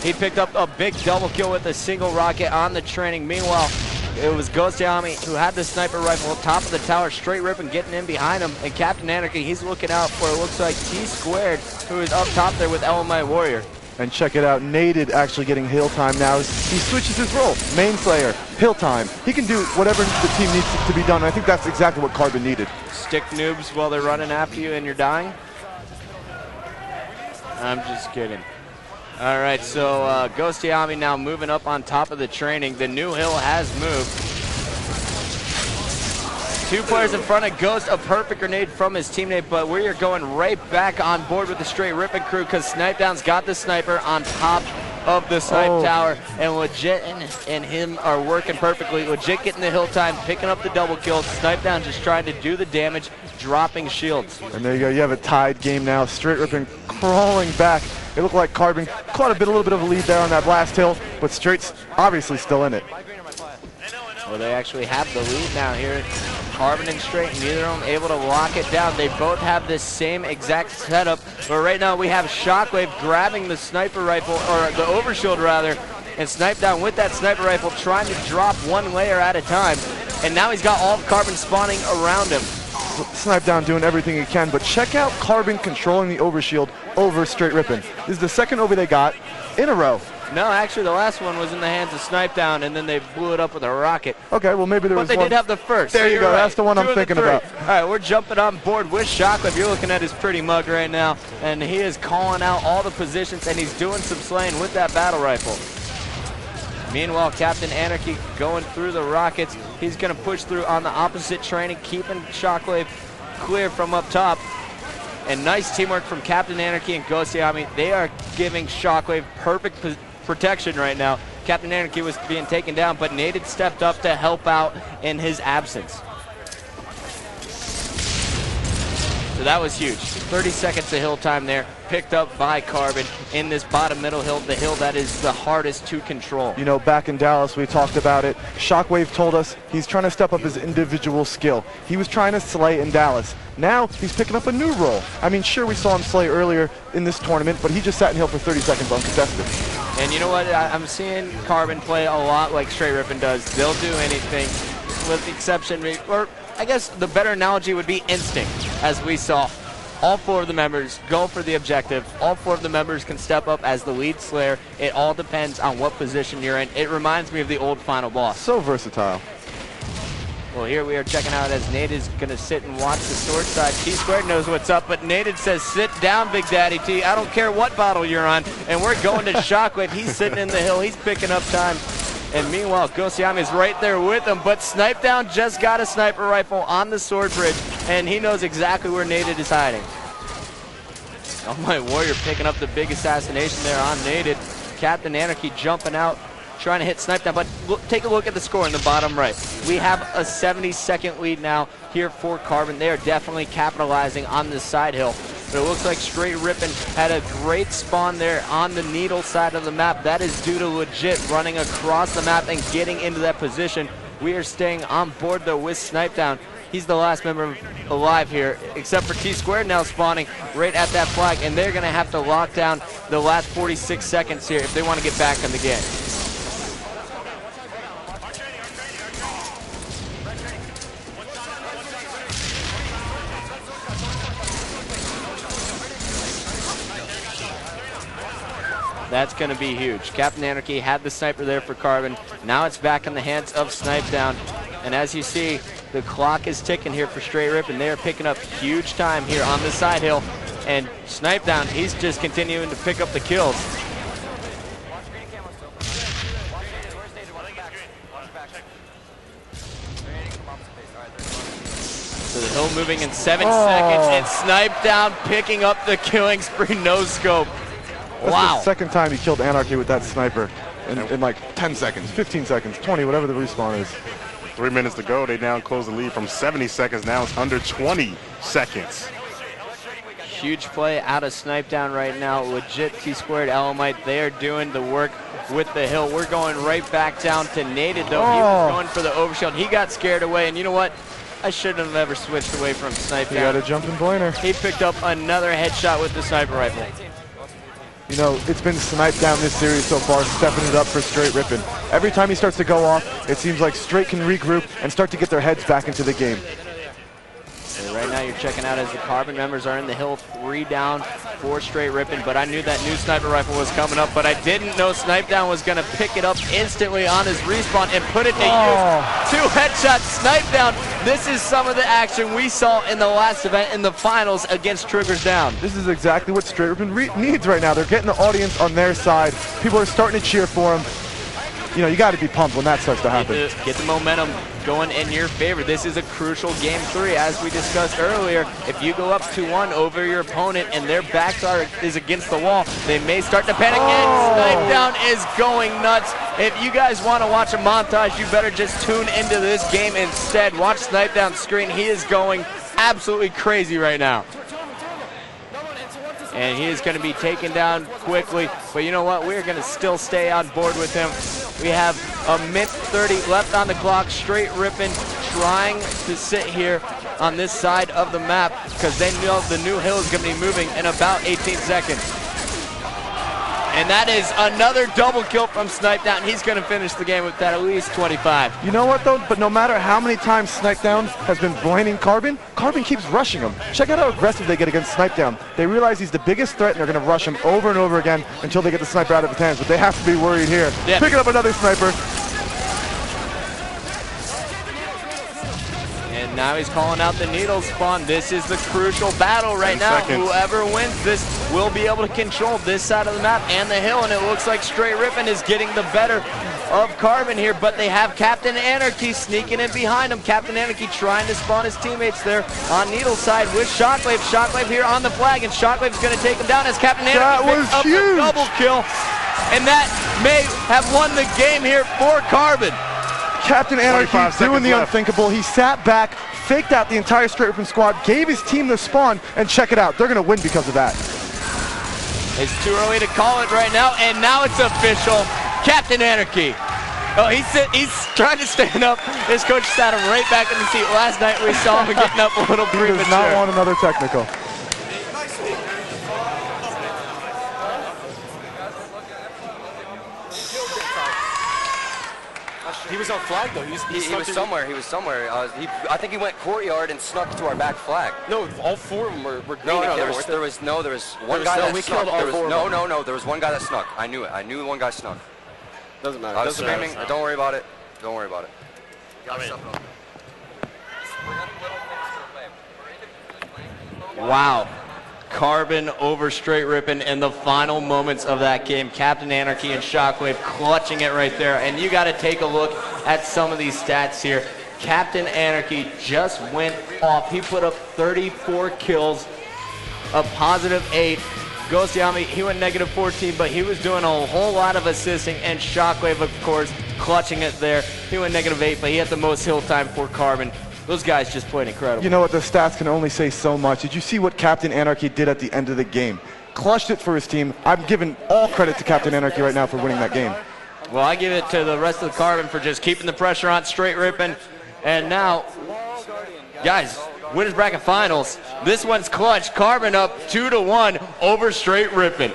He picked up a big double kill with a single rocket on the training. Meanwhile, it was Ghostayame who had the sniper rifle top of the tower. Str8 Rippin getting in behind him. And Cpt Anarchy, he's looking out for, it looks like, Tsquared, who is up top there with Elamite Warrior. And check it out, Naded actually getting hill time now. He switches his role, main slayer, hill time. He can do whatever the team needs to be done. And I think that's exactly what Carbon needed. Stick noobs while they're running after you and you're dying? I'm just kidding. All right, so Ghostayame now moving up on top of the training. The new hill has moved. 2 players in front of Ghost, a perfect grenade from his teammate, but we are going right back on board with the Str8 Rippin crew because Snipedown's got the sniper on top of the snipe tower, and Legit and him are working perfectly. Legit getting the hill time, picking up the double kill. Snipedown just trying to do the damage, dropping shields. And there you go, you have a tied game now. Str8 Rippin crawling back. It looked like Carbon caught a little bit of a lead there on that last hill, but Str8's obviously still in it. Well, they actually have the lead now here. Carbon and Str8, neither of them able to lock it down. They both have this same exact setup, but right now we have Shockwave grabbing the sniper rifle, or the overshield rather, and Snipedown with that sniper rifle trying to drop 1 layer at a time, and now he's got all of Carbon spawning around him. Snipedown doing everything he can, but check out Carbon controlling the overshield over Str8 Rippin. This is the second over they got in a row. No, actually the last one was in the hands of Snipedown, and then they blew it up with a rocket. Okay, well maybe there was one. But they did have the first. There you go, that's the one I'm thinking about. All right, we're jumping on board with Shockwave. You're looking at his pretty mug right now, and he is calling out all the positions, and he's doing some slaying with that battle rifle. Meanwhile, Cpt Anarchy going through the rockets. He's going to push through on the opposite training, keeping Shockwave clear from up top. And nice teamwork from Cpt Anarchy and Ghostayame. They are giving Shockwave perfect protection right now. Cpt Anarchy was being taken down, but Naded stepped up to help out in his absence. So that was huge. 30 seconds of hill time there, picked up by Carbon in this bottom middle hill, the hill that is the hardest to control. You know, back in Dallas, we talked about it. Shockwave told us he's trying to step up his individual skill. He was trying to slay in Dallas. Now he's picking up a new role. I mean, sure, we saw him slay earlier in this tournament, but he just sat in hill for 30 seconds uncontested. And you know what? I'm seeing Carbon play a lot like Str8 Rippin does. They'll do anything, with the exception, or I guess the better analogy would be instinct, as we saw. All 4 of the members go for the objective. All 4 of the members can step up as the lead slayer. It all depends on what position you're in. It reminds me of the old final boss. So versatile. Well, here we are checking out as Naded is going to sit and watch the sword side. Tsquared knows what's up, but Naded says, sit down, Big Daddy T. I don't care what bottle you're on. And we're going to Shockwave. He's sitting in the hill. He's picking up time. And meanwhile, Ghostayame is right there with him, but Snipedown just got a sniper rifle on the sword bridge, and he knows exactly where Naded is hiding. Elamite Warrior picking up the big assassination there on Naded. Cpt Anarchy jumping out, trying to hit Snipedown, but look, take a look at the score in the bottom right. We have a 70-second lead now here for Carbon. They are definitely capitalizing on this side hill. But it looks like Str8 Rippin had a great spawn there on the needle side of the map. That is due to Legit running across the map and getting into that position. We are staying on board though with Snipedown. He's the last member alive here, except for Tsquared now spawning right at that flag, and they're going to have to lock down the last 46 seconds here if they want to get back in the game. That's going to be huge. Cpt Anarchy had the sniper there for Carbon. Now it's back in the hands of Snipedown. And as you see, the clock is ticking here for Str8 Rippin. They are picking up huge time here on the side hill. And Snipedown, he's just continuing to pick up the kills. So the hill moving in 7 seconds, and Snipedown picking up the killing spree, no scope. That's wow. the second time he killed Anarchy with that sniper in like 10 seconds, 15 seconds, 20, whatever the respawn is. 3 minutes to go. They now close the lead from 70 seconds. Now it's under 20 seconds. Huge play out of Snipedown right now. Legit Tsquared Elamite. They are doing the work with the hill. We're going right back down to Naded though. He was going for the overshield. He got scared away, and you know what? I shouldn't have ever switched away from Snipedown. He got a jumping pointer. He picked up another headshot with the sniper rifle. You know, it's been Snipedown this series so far, stepping it up for Str8 Rippin. Every time he starts to go off, it seems like Str8 can regroup and start to get their heads back into the game. So right now you're checking out as the Carbon members are in the hill, 3 down for Str8 Rippin, but I knew that new sniper rifle was coming up, but I didn't know Snipedown was going to pick it up instantly on his respawn and put it to use. 2 headshots, Snipedown. This is some of the action we saw in the last event in the finals against Triggers Down. This is exactly what Str8 Rippin needs right now. They're getting the audience on their side. People are starting to cheer for him. You know, you got to be pumped when that starts to happen. Get the momentum going in your favor. This is a crucial game 3, as we discussed earlier. If you go up 2-1 over your opponent and their backs is against the wall, they may start to panic. And Snipedown is going nuts. If you guys want to watch a montage, you better just tune into this game instead. Watch Snipedown's screen. He is going absolutely crazy right now. And he is going to be taken down quickly. But you know what? We're going to still stay on board with him. We have a minute 30 left on the clock. Str8 Rippin trying to sit here on this side of the map because they know the new hill is going to be moving in about 18 seconds. And that is another double kill from Snipedown. He's going to finish the game with that at least 25. You know what, though? But no matter how many times Snipedown has been blaming Carbon, Carbon keeps rushing him. Check out how aggressive they get against Snipedown. They realize he's the biggest threat, and they're going to rush him over and over again until they get the sniper out of his hands. But they have to be worried here. Yeah. Picking up another sniper. And now he's calling out the needle spawn. This is the crucial battle right now. Whoever wins this will be able to control this side of the map and the hill, and it looks like Str8 Rippin is getting the better of Carbon here, but they have Cpt Anarchy sneaking in behind him. Cpt Anarchy trying to spawn his teammates there on Needle side with Shockwave. Shockwave here on the flag, and Shockwave's going to take him down as Cpt Anarchy picks up a double kill, and that may have won the game here for Carbon. Cpt Anarchy doing the unthinkable. He sat back, faked out the entire Str8 Rippin squad, gave his team the spawn, and check it out. They're going to win because of that. It's too early to call it right now, and now it's official. Cpt Anarchy. Oh, he's trying to stand up. His coach sat him right back in the seat. Last night we saw him getting up a little premature. He does not want another technical. He was on flag though. He was somewhere. I think he went courtyard and snuck to our back flag. No, all 4 of them were No, there was one guy that snuck. There was one guy that snuck. I knew it. I knew one guy snuck. Doesn't matter. I was screaming. Don't worry about it. Don't worry about it. Wow. Carbon over Str8 Rippin in the final moments of that game. Cpt Anarchy and Shockwave clutching it right there. And you got to take a look at some of these stats here. Cpt Anarchy just went off. He put up 34 kills, a +8. Ghostayame, he went -14, but he was doing a whole lot of assisting. And Shockwave, of course, clutching it there. He went -8, but he had the most hill time for Carbon. Those guys just played incredible. You know what, the stats can only say so much. Did you see what Cpt Anarchy did at the end of the game? Clutched it for his team. I'm giving all credit to Cpt Anarchy right now for winning that game. Well, I give it to the rest of the Carbon for just keeping the pressure on Str8 Rippin. And now, guys, winners bracket finals. This one's clutch. Carbon up 2-1 over Str8 Rippin.